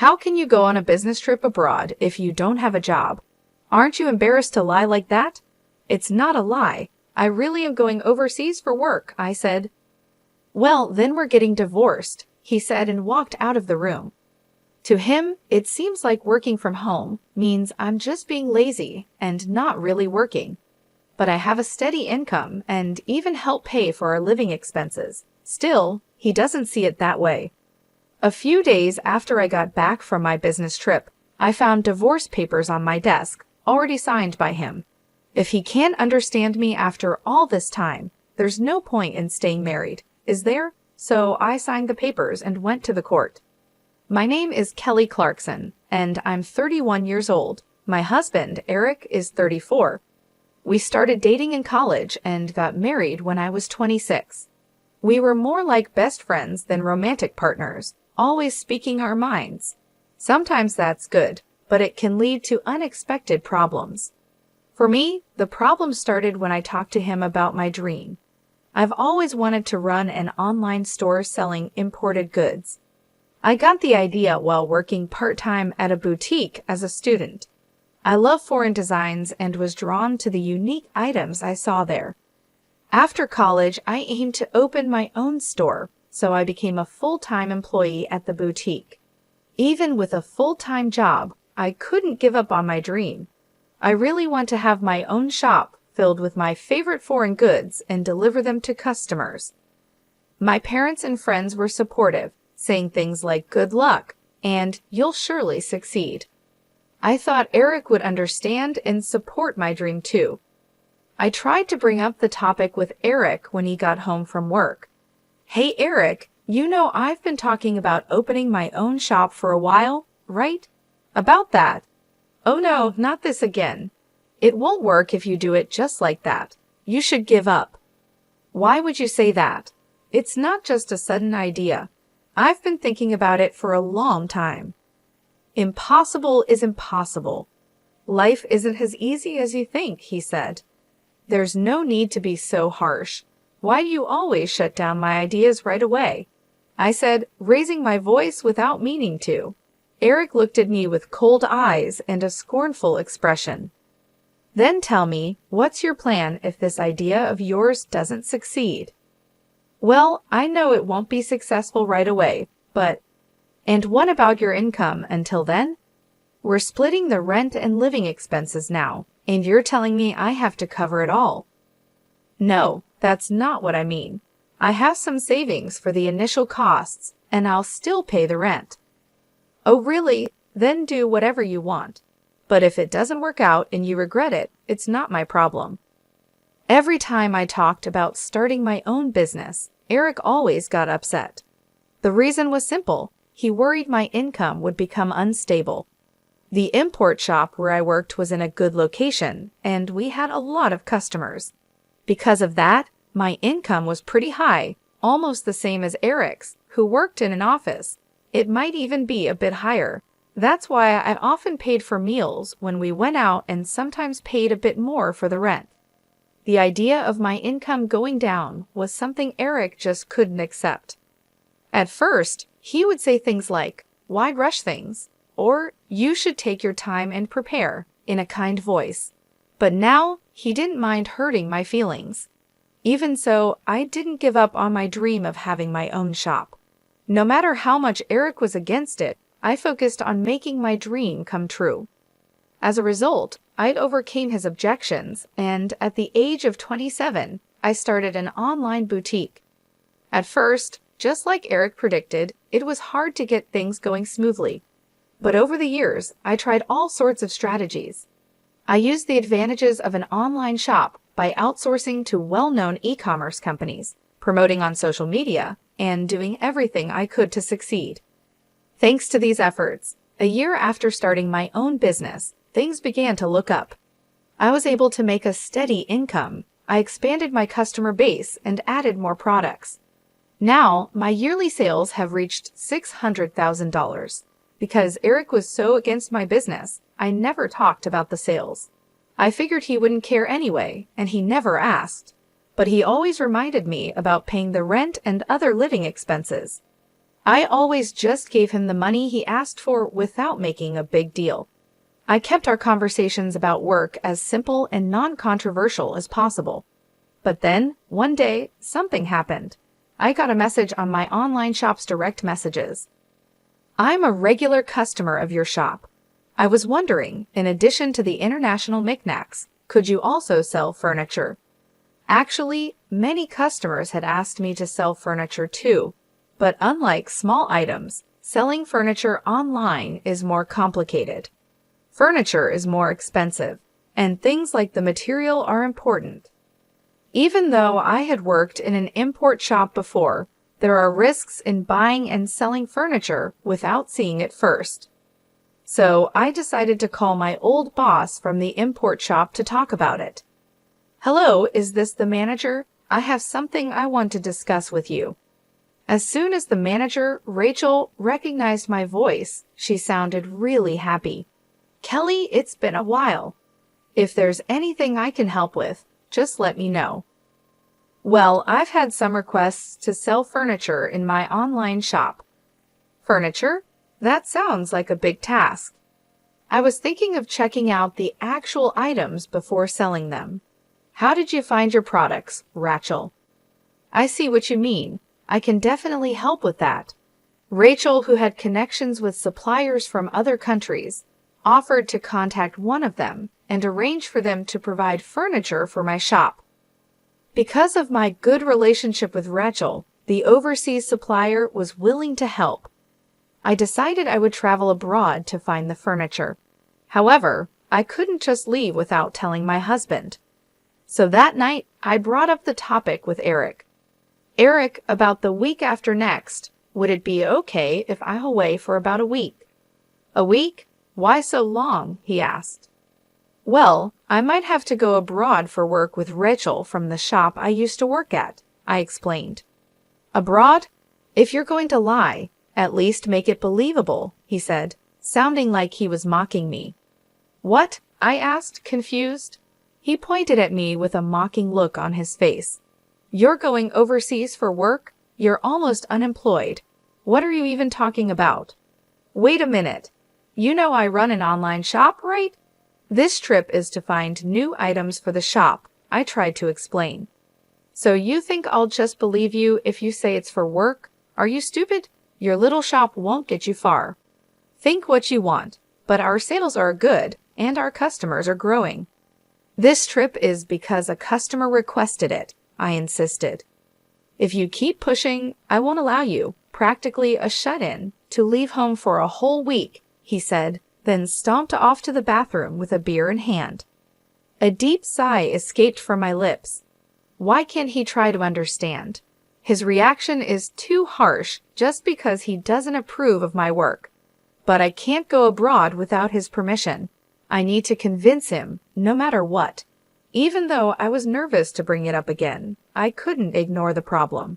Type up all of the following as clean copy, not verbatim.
How can you go on a business trip abroad if you don't have a job? Aren't you embarrassed to lie like that? It's not a lie. I really am going overseas for work, I said. Well, then we're getting divorced, he said and walked out of the room. To him, it seems like working from home means I'm just being lazy and not really working. But I have a steady income and even help pay for our living expenses. Still, he doesn't see it that way. A few days after I got back from my business trip, I found divorce papers on my desk, already signed by him. If he can't understand me after all this time, there's no point in staying married, is there? So I signed the papers and went to the court. My name is Kelly Clarkson, and I'm 31 years old. My husband, Eric, is 34. We started dating in college and got married when I was 26. We were more like best friends than romantic partners, always speaking our minds. Sometimes that's good, but it can lead to unexpected problems. For me, the problem started when I talked to him about my dream. I've always wanted to run an online store selling imported goods. I got the idea while working part-time at a boutique as a student. I love foreign designs and was drawn to the unique items I saw there. After college, I aimed to open my own store, so I became a full-time employee at the boutique. Even with a full-time job, I couldn't give up on my dream. I really want to have my own shop filled with my favorite foreign goods and deliver them to customers. My parents and friends were supportive, saying things like good luck and you'll surely succeed. I thought Eric would understand and support my dream too. I tried to bring up the topic with Eric when he got home from work. Hey Eric, you know I've been talking about opening my own shop for a while, right? About that. Oh no, not this again. It won't work if you do it just like that. You should give up. Why would you say that? It's not just a sudden idea. I've been thinking about it for a long time. Impossible is impossible. Life isn't as easy as you think, he said. There's no need to be so harsh. Why do you always shut down my ideas right away? I said, raising my voice without meaning to. Eric looked at me with cold eyes and a scornful expression. Then tell me, what's your plan if this idea of yours doesn't succeed? Well, I know it won't be successful right away, but... And what about your income until then? We're splitting the rent and living expenses now, and you're telling me I have to cover it all. No, that's not what I mean. I have some savings for the initial costs, and I'll still pay the rent. Oh, really? Then do whatever you want. But if it doesn't work out and you regret it, it's not my problem. Every time I talked about starting my own business, Eric always got upset. The reason was simple. He worried my income would become unstable. The import shop where I worked was in a good location, and we had a lot of customers. Because of that, my income was pretty high, almost the same as Eric's, who worked in an office. It might even be a bit higher. That's why I often paid for meals when we went out and sometimes paid a bit more for the rent. The idea of my income going down was something Eric just couldn't accept. At first, he would say things like, "Why rush things?" or "You should take your time and prepare," in a kind voice. But now, he didn't mind hurting my feelings. Even so, I didn't give up on my dream of having my own shop. No matter how much Eric was against it, I focused on making my dream come true. As a result, I overcame his objections, and at the age of 27, I started an online boutique. At first, just like Eric predicted, it was hard to get things going smoothly. But over the years, I tried all sorts of strategies. I used the advantages of an online shop by outsourcing to well-known e-commerce companies, promoting on social media, and doing everything I could to succeed. Thanks to these efforts, a year after starting my own business, things began to look up. I was able to make a steady income. I expanded my customer base and added more products. Now, my yearly sales have reached $600,000. Because Eric was so against my business, I never talked about the sales. I figured he wouldn't care anyway, and he never asked. But he always reminded me about paying the rent and other living expenses. I always just gave him the money he asked for without making a big deal. I kept our conversations about work as simple and non-controversial as possible. But then, one day, something happened. I got a message on my online shop's direct messages. I'm a regular customer of your shop. I was wondering, in addition to the international knickknacks, could you also sell furniture? Actually, many customers had asked me to sell furniture too, but unlike small items, selling furniture online is more complicated. Furniture is more expensive, and things like the material are important. Even though I had worked in an import shop before, there are risks in buying and selling furniture without seeing it first. So I decided to call my old boss from the import shop to talk about it. Hello, is this the manager? I have something I want to discuss with you. As soon as the manager, Rachel, recognized my voice, she sounded really happy. Kelly, it's been a while. If there's anything I can help with, just let me know. Well, I've had some requests to sell furniture in my online shop. Furniture? That sounds like a big task. I was thinking of checking out the actual items before selling them. How did you find your products, Rachel? I see what you mean. I can definitely help with that. Rachel, who had connections with suppliers from other countries, offered to contact one of them and arrange for them to provide furniture for my shop. Because of my good relationship with Rachel, the overseas supplier was willing to help. I decided I would travel abroad to find the furniture. However, I couldn't just leave without telling my husband. So that night, I brought up the topic with Eric. Eric, about the week after next, would it be okay if I'm away for about a week? A week? Why so long? He asked. Well, I might have to go abroad for work with Rachel from the shop I used to work at, I explained. Abroad? If you're going to lie, at least make it believable, he said, sounding like he was mocking me. What? I asked, confused. He pointed at me with a mocking look on his face. You're going overseas for work? You're almost unemployed. What are you even talking about? Wait a minute. You know I run an online shop, right? This trip is to find new items for the shop, I tried to explain. So you think I'll just believe you if you say it's for work? Are you stupid? Your little shop won't get you far. Think what you want, but our sales are good and our customers are growing. This trip is because a customer requested it, I insisted. If you keep pushing, I won't allow you, practically a shut-in, to leave home for a whole week, he said, then stomped off to the bathroom with a beer in hand. A deep sigh escaped from my lips. Why can't he try to understand? His reaction is too harsh just because he doesn't approve of my work. But I can't go abroad without his permission. I need to convince him, no matter what. Even though I was nervous to bring it up again, I couldn't ignore the problem.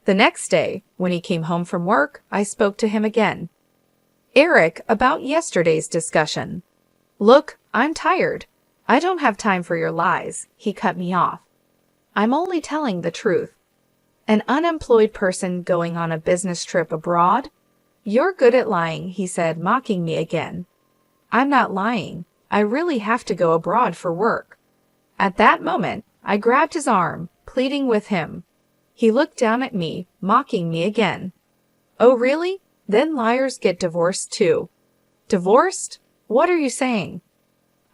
The next day, when he came home from work, I spoke to him again. Eric, about yesterday's discussion. Look, I'm tired. I don't have time for your lies, he cut me off. I'm only telling the truth. An unemployed person going on a business trip abroad? You're good at lying, he said, mocking me again. I'm not lying. I really have to go abroad for work. At that moment, I grabbed his arm, pleading with him. He looked down at me, mocking me again. Oh, really? Then liars get divorced too. Divorced? What are you saying?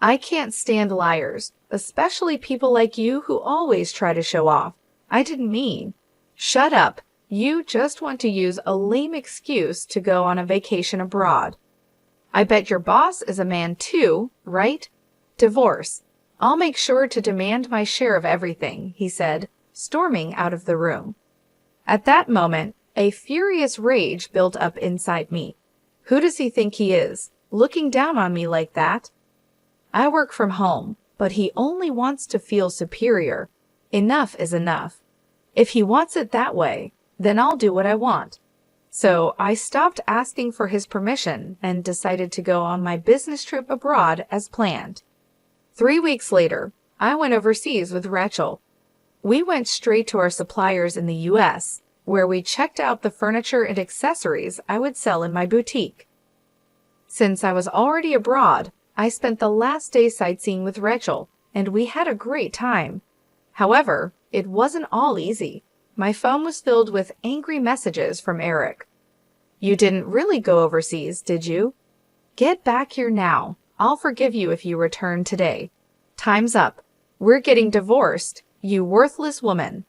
I can't stand liars, especially people like you who always try to show off. I didn't mean. Shut up. You just want to use a lame excuse to go on a vacation abroad. I bet your boss is a man too, right? Divorce. I'll make sure to demand my share of everything, he said, storming out of the room. At that moment, a furious rage built up inside me. Who does he think he is, looking down on me like that? I work from home, but he only wants to feel superior. Enough is enough. If he wants it that way, then I'll do what I want. So I stopped asking for his permission and decided to go on my business trip abroad as planned. 3 weeks later, I went overseas with Rachel. We went straight to our suppliers in the U.S., where we checked out the furniture and accessories I would sell in my boutique. Since I was already abroad, I spent the last day sightseeing with Rachel, and we had a great time. However, it wasn't all easy. My phone was filled with angry messages from Eric. "You didn't really go overseas, did you? Get back here now. I'll forgive you if you return today. Time's up. We're getting divorced, you worthless woman."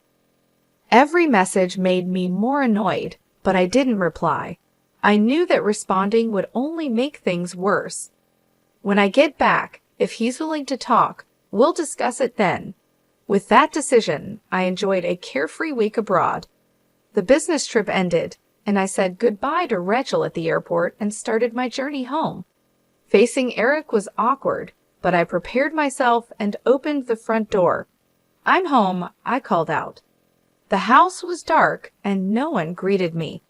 Every message made me more annoyed, but I didn't reply. I knew that responding would only make things worse. "When I get back, if he's willing to talk, we'll discuss it then." With that decision, I enjoyed a carefree week abroad. The business trip ended, and I said goodbye to Rachel at the airport and started my journey home. Facing Eric was awkward, but I prepared myself and opened the front door. "I'm home," I called out. The house was dark and no one greeted me.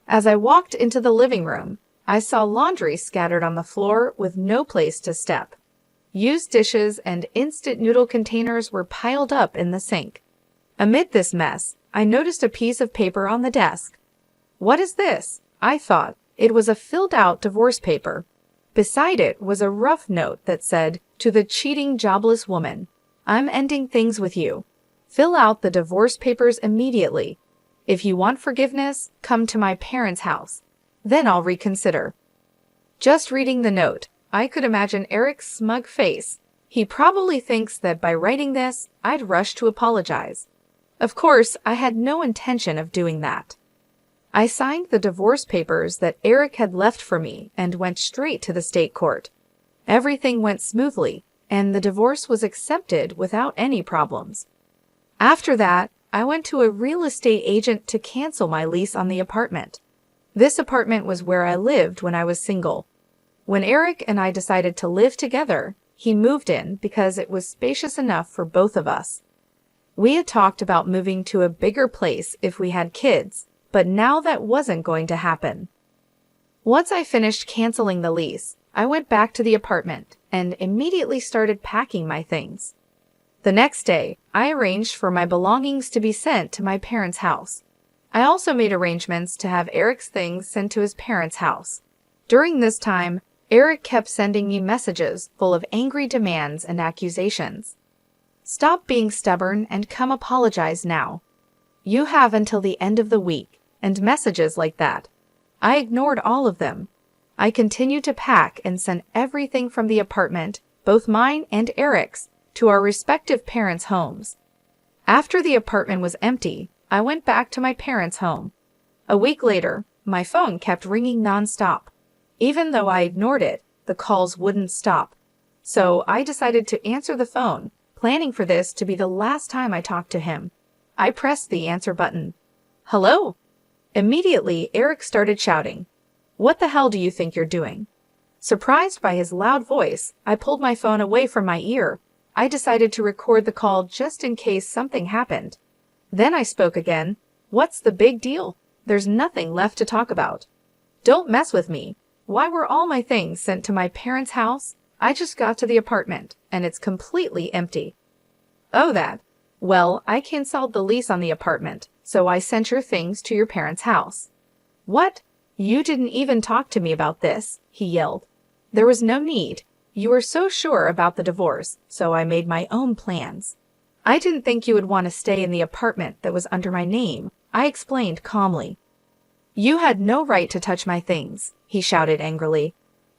As I walked into the living room, I saw laundry scattered on the floor with no place to step. Used dishes and instant noodle containers were piled up in the sink. Amid this mess, I noticed a piece of paper on the desk. "What is this?" I thought. It was a filled-out divorce paper. Beside it was a rough note that said, "To the cheating, jobless woman, I'm ending things with you. Fill out the divorce papers immediately. If you want forgiveness, come to my parents' house. Then I'll reconsider." Just reading the note, I could imagine Eric's smug face. He probably thinks that by writing this, I'd rush to apologize. Of course, I had no intention of doing that. I signed the divorce papers that Eric had left for me and went straight to the state court. Everything went smoothly, and the divorce was accepted without any problems. After that, I went to a real estate agent to cancel my lease on the apartment. This apartment was where I lived when I was single. When Eric and I decided to live together, he moved in because it was spacious enough for both of us. We had talked about moving to a bigger place if we had kids, but now that wasn't going to happen. Once I finished canceling the lease, I went back to the apartment and immediately started packing my things. The next day, I arranged for my belongings to be sent to my parents' house. I also made arrangements to have Eric's things sent to his parents' house. During this time, Eric kept sending me messages full of angry demands and accusations. "Stop being stubborn and come apologize now. You have until the end of the week," and messages like that. I ignored all of them. I continued to pack and send everything from the apartment, both mine and Eric's, to our respective parents' homes. After the apartment was empty, I went back to my parents' home. A week later, my phone kept ringing nonstop. Even though I ignored it, the calls wouldn't stop. So I decided to answer the phone, planning for this to be the last time I talked to him. I pressed the answer button. "Hello?" Immediately, Eric started shouting, "What the hell do you think you're doing?" Surprised by his loud voice, I pulled my phone away from my ear. I decided to record the call just in case something happened. Then I spoke again. "What's the big deal? There's nothing left to talk about. Don't mess with me. Why were all my things sent to my parents' house? I just got to the apartment, and it's completely empty." "Oh, that. Well, I canceled the lease on the apartment, so I sent your things to your parents' house." "What? You didn't even talk to me about this," he yelled. "There was no need. You were so sure about the divorce, so I made my own plans. I didn't think you would want to stay in the apartment that was under my name," I explained calmly. "You had no right to touch my things," he shouted angrily.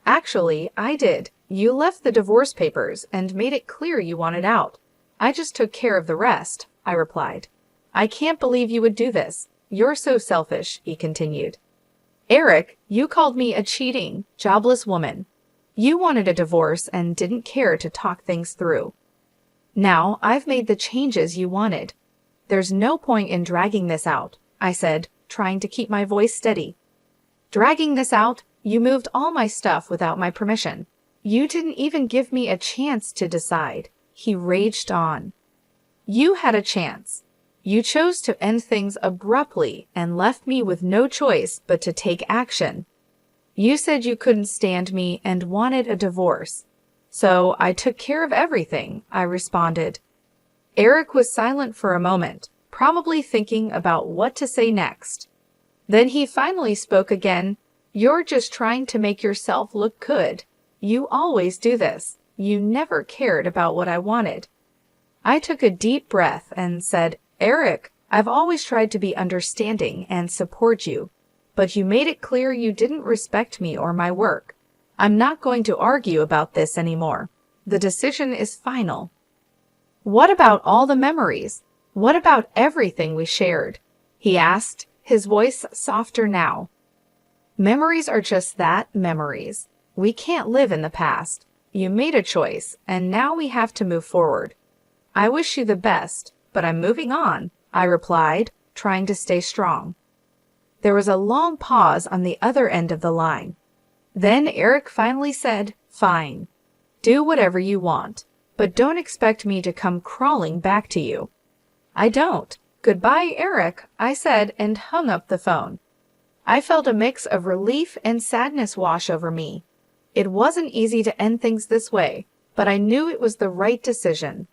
"Actually, I did. You left the divorce papers and made it clear you wanted out. I just took care of the rest," I replied. "I can't believe you would do this. You're so selfish," he continued. "Eric, you called me a cheating, jobless woman. You wanted a divorce and didn't care to talk things through. Now I've made the changes you wanted. There's no point in dragging this out," I said, trying to keep my voice steady. "Dragging this out? You moved all my stuff without my permission. You didn't even give me a chance to decide," he raged on. "You had a chance. You chose to end things abruptly and left me with no choice but to take action. You said you couldn't stand me and wanted a divorce. So I took care of everything," I responded. Eric was silent for a moment, probably thinking about what to say next. Then he finally spoke again. You're just trying to make yourself look good. You always do this. You never cared about what I wanted. I took a deep breath and said, Eric, I've always tried to be understanding and support you, but you made it clear you didn't respect me or my work. I'm not going to argue about this anymore. The decision is final. What about all the memories? What about everything we shared? He asked, his voice softer now. Memories are just that, memories. We can't live in the past. You made a choice, and now we have to move forward. I wish you the best, but I'm moving on, I replied, trying to stay strong. There was a long pause on the other end of the line. Then Eric finally said, Fine. Do whatever you want, but don't expect me to come crawling back to you. I don't. Goodbye, Eric, I said and hung up the phone. I felt a mix of relief and sadness wash over me. It wasn't easy to end things this way, but I knew it was the right decision.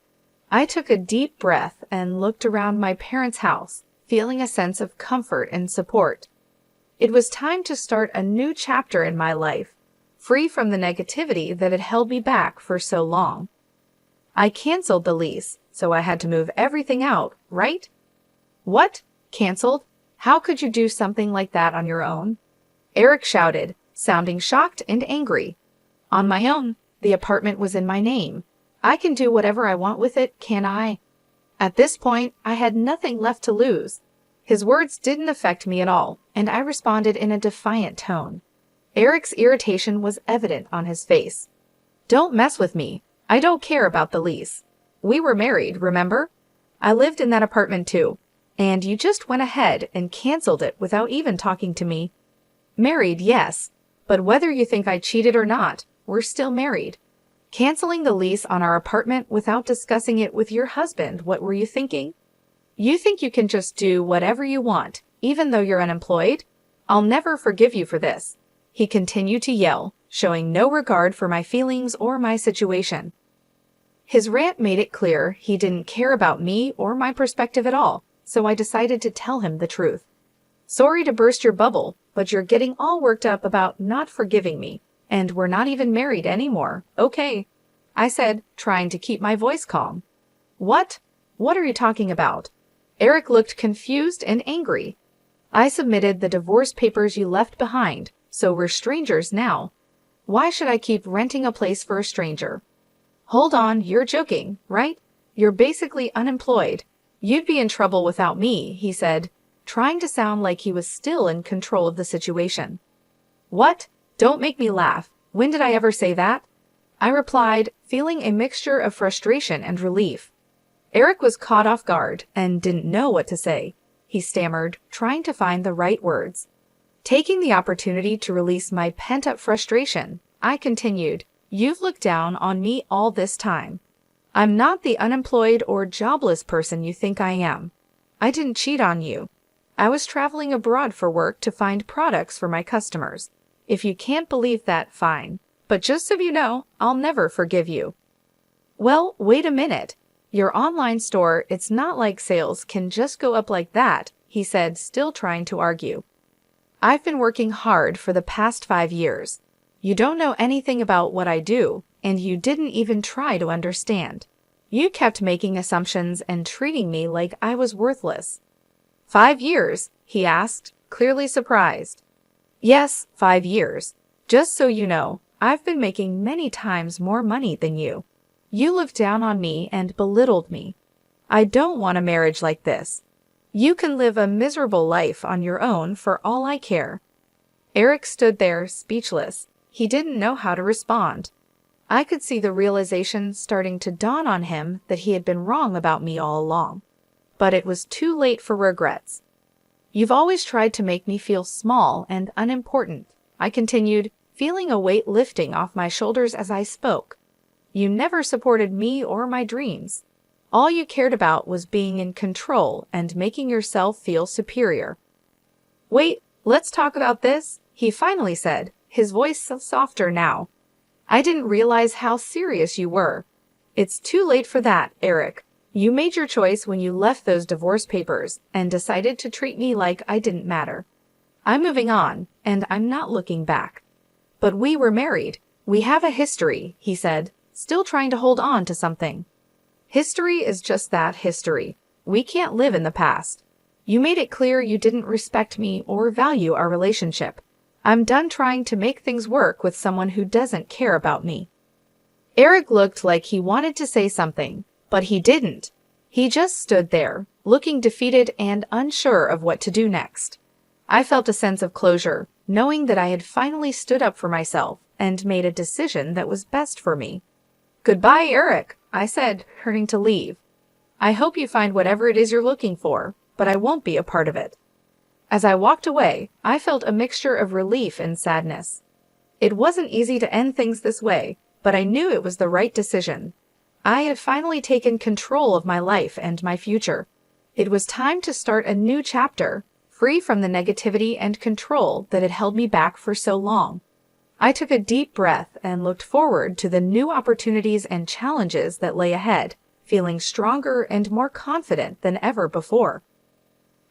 I took a deep breath and looked around my parents' house, feeling a sense of comfort and support. It was time to start a new chapter in my life, free from the negativity that had held me back for so long. I canceled the lease, so I had to move everything out, right? What? Canceled? How could you do something like that on your own? Eric shouted, sounding shocked and angry. On my own, the apartment was in my name. I can do whatever I want with it, can't I? At this point, I had nothing left to lose. His words didn't affect me at all, and I responded in a defiant tone. Eric's irritation was evident on his face. Don't mess with me. I don't care about the lease. We were married, remember? I lived in that apartment too, and you just went ahead and canceled it without even talking to me. Married, yes, but whether you think I cheated or not, we're still married. Canceling the lease on our apartment without discussing it with your husband, what were you thinking? You think you can just do whatever you want, even though you're unemployed? I'll never forgive you for this. He continued to yell, showing no regard for my feelings or my situation. His rant made it clear he didn't care about me or my perspective at all, so I decided to tell him the truth. Sorry to burst your bubble, but you're getting all worked up about not forgiving me, and we're not even married anymore, okay? I said, trying to keep my voice calm. What? What are you talking about? Eric looked confused and angry. I submitted the divorce papers you left behind, so we're strangers now. Why should I keep renting a place for a stranger? Hold on, you're joking, right? You're basically unemployed. You'd be in trouble without me, he said, trying to sound like he was still in control of the situation. What? Don't make me laugh. When did I ever say that? I replied, feeling a mixture of frustration and relief. Eric was caught off guard and didn't know what to say. He stammered, trying to find the right words. Taking the opportunity to release my pent-up frustration, I continued, You've looked down on me all this time. I'm not the unemployed or jobless person you think I am. I didn't cheat on you. I was traveling abroad for work to find products for my customers. If you can't believe that, fine. But just so you know, I'll never forgive you. Well, wait a minute. Your online store, it's not like sales can just go up like that, he said, still trying to argue. I've been working hard for the past 5 years. You don't know anything about what I do, and you didn't even try to understand. You kept making assumptions and treating me like I was worthless. 5 years? He asked, clearly surprised. Yes, 5 years. Just so you know, I've been making many times more money than you. You looked down on me and belittled me. I don't want a marriage like this. You can live a miserable life on your own for all I care. Eric stood there, speechless. He didn't know how to respond. I could see the realization starting to dawn on him that he had been wrong about me all along. But it was too late for regrets. You've always tried to make me feel small and unimportant, I continued, feeling a weight lifting off my shoulders as I spoke. You never supported me or my dreams. All you cared about was being in control and making yourself feel superior. Wait, let's talk about this, he finally said, his voice softer now. I didn't realize how serious you were. It's too late for that, Eric. You made your choice when you left those divorce papers and decided to treat me like I didn't matter. I'm moving on, and I'm not looking back. But we were married. We have a history, he said, still trying to hold on to something. History is just that, history. We can't live in the past. You made it clear you didn't respect me or value our relationship. I'm done trying to make things work with someone who doesn't care about me. Eric looked like he wanted to say something, but he didn't. He just stood there, looking defeated and unsure of what to do next. I felt a sense of closure, knowing that I had finally stood up for myself and made a decision that was best for me. "Goodbye, Eric," I said, turning to leave. "I hope you find whatever it is you're looking for, but I won't be a part of it." As I walked away, I felt a mixture of relief and sadness. It wasn't easy to end things this way, but I knew it was the right decision. I had finally taken control of my life and my future. It was time to start a new chapter, free from the negativity and control that had held me back for so long. I took a deep breath and looked forward to the new opportunities and challenges that lay ahead, feeling stronger and more confident than ever before.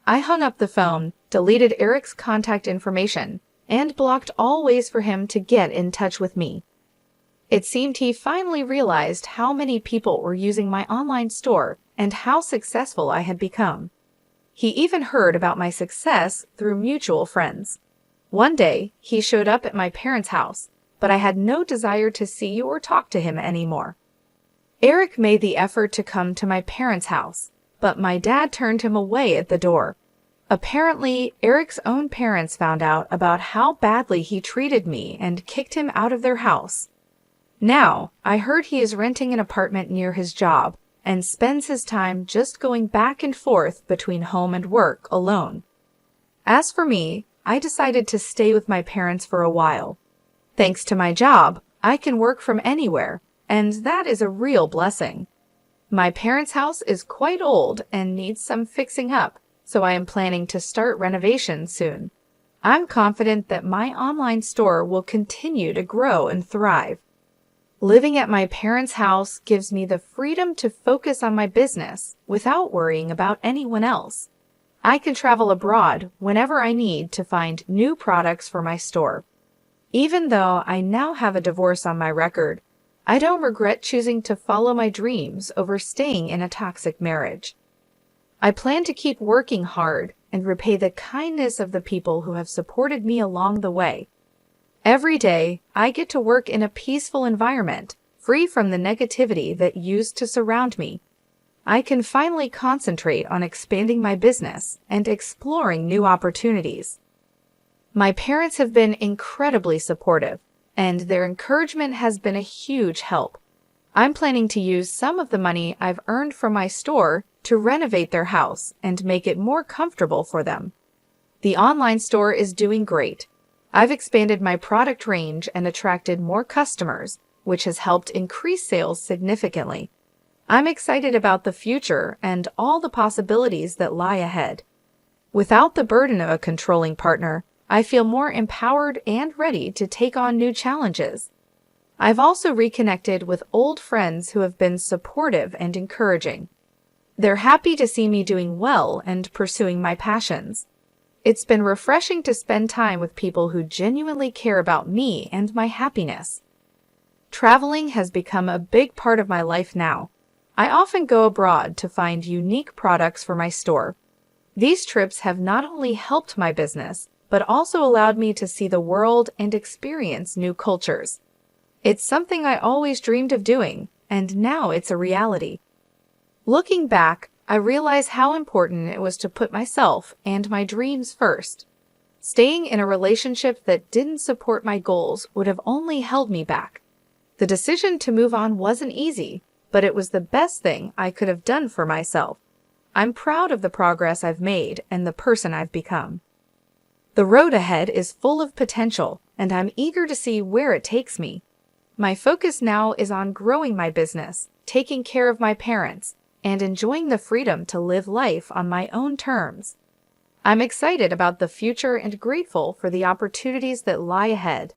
I hung up the phone, deleted Eric's contact information, and blocked all ways for him to get in touch with me. It seemed he finally realized how many people were using my online store and how successful I had become. He even heard about my success through mutual friends. One day, he showed up at my parents' house, but I had no desire to see or talk to him anymore. Eric made the effort to come to my parents' house, but my dad turned him away at the door. Apparently, Eric's own parents found out about how badly he treated me and kicked him out of their house. Now, I heard he is renting an apartment near his job and spends his time just going back and forth between home and work alone. As for me, I decided to stay with my parents for a while. Thanks to my job, I can work from anywhere, and that is a real blessing. My parents' house is quite old and needs some fixing up, so I am planning to start renovations soon. I'm confident that my online store will continue to grow and thrive. Living at my parents' house gives me the freedom to focus on my business without worrying about anyone else. I can travel abroad whenever I need to find new products for my store. Even though I now have a divorce on my record, I don't regret choosing to follow my dreams over staying in a toxic marriage. I plan to keep working hard and repay the kindness of the people who have supported me along the way. Every day, I get to work in a peaceful environment, free from the negativity that used to surround me. I can finally concentrate on expanding my business and exploring new opportunities. My parents have been incredibly supportive, and their encouragement has been a huge help. I'm planning to use some of the money I've earned from my store to renovate their house and make it more comfortable for them. The online store is doing great. I've expanded my product range and attracted more customers, which has helped increase sales significantly. I'm excited about the future and all the possibilities that lie ahead. Without the burden of a controlling partner, I feel more empowered and ready to take on new challenges. I've also reconnected with old friends who have been supportive and encouraging. They're happy to see me doing well and pursuing my passions. It's been refreshing to spend time with people who genuinely care about me and my happiness. Traveling has become a big part of my life now. I often go abroad to find unique products for my store. These trips have not only helped my business, but also allowed me to see the world and experience new cultures. It's something I always dreamed of doing, and now it's a reality. Looking back, I realize how important it was to put myself and my dreams first. Staying in a relationship that didn't support my goals would have only held me back. The decision to move on wasn't easy, but it was the best thing I could have done for myself. I'm proud of the progress I've made and the person I've become. The road ahead is full of potential, and I'm eager to see where it takes me. My focus now is on growing my business, taking care of my parents, and enjoying the freedom to live life on my own terms. I'm excited about the future and grateful for the opportunities that lie ahead.